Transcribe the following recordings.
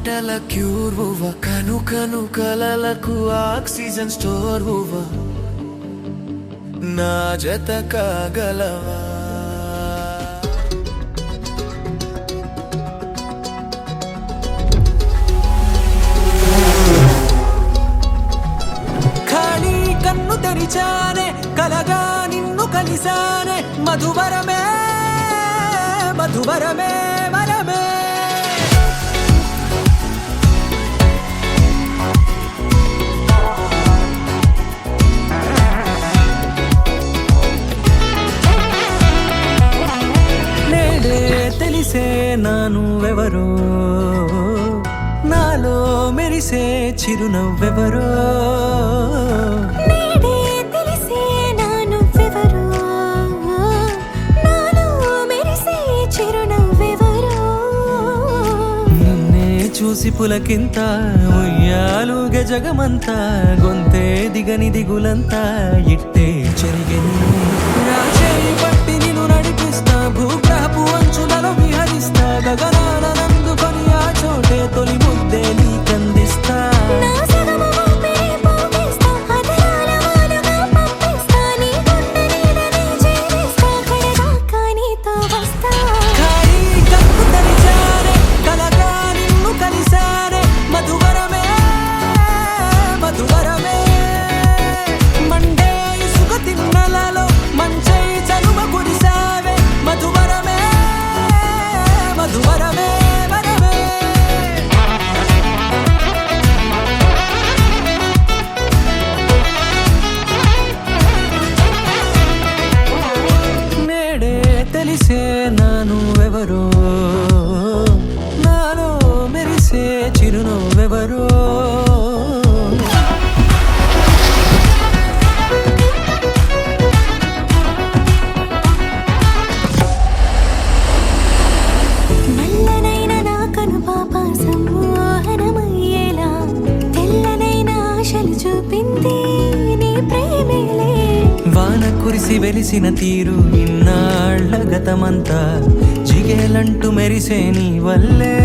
మాటల క్యూర్వువ కను కను కలలకు ఆక్సిజన్ స్టోర్వువ నా జత కాగలవా ఖాళీ కన్ను తెరిచానే కలగా నిన్ను కలిసానే మధువరమే మధువరమే వరమే తెలిసే నానువెవరో నాలో మెరిసే చిరునవ్వెవరో తెలిసే నానువెవరో నాలో మెరిసే చిరునవ్వెవరో నిన్నే చూసి పులకింత ఉయ్యాలుగ జగమంతా గొంతే దిగని దిగులంతా ఇట్టే చెరిగెను రాచేయి పట్టి నిన్ను నడిపిస్తా భూగ్రహపు అంచులలో విహరిస్తా గగనాల నందుకొని ఆ చోటే తొలి ముద్దే నీకందిస్తా నా సగము ఊపిరి పోగిస్తా అదరాల వాలుగా పంపిస్తా నీ గుండె నీడనే చేరిస్తా కడదాకా నీతో వస్తా ఖాళీ కన్ను తెరిచానే కలగా నిన్ను కలిసానే మధువరమే మధువరమే మండే ఇసుక తిన్నలలో మంచై చలువ కురిసావే మధువరమే మధువరమే వరమే నేడే తెలిసే నానువెవరో నాలో మెరిసే చిరునవ్వెవరో నల్లనైన నా కనుపాప సమ్మోహనమయ్యేలా తెల్లనైన ఆశలు చూపింది నీ ప్రేమేలే వాన కురిసి వెలిసిన తీరు ఇన్నాళ్ల గతమంతా జిగేలంటూ మెరిసే నీ వల్లే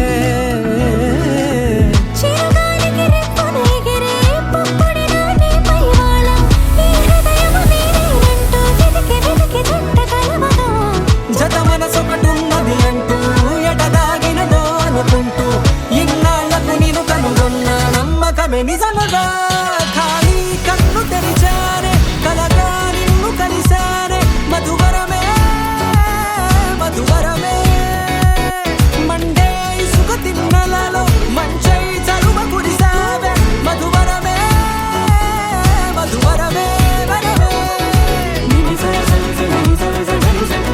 చిరుగాలికి రెప్పన ఎగిరే పుప్పొడిన నీపై వాలా ఈ హృదయము నీదేనంటూ వెతికి వెతికి జంట కలవగా జత మనసొకటున్నది అంటూ ఎటదాగినదో అనుకుంటూ ఇన్నాళ్లకు నేను కనుగొన్న నమ్మకమే నిజముగా ఖాళీ కన్ను తెరిచానే కలగా నిన్ను కలిసానే మధువరమే మధువరమే మండే ఇసుక తిన్నలలో మంచై చలువ కురిసావే మధువరమే మధువరమే వరమే నిని సరి సరి సరి సరి సరి సరి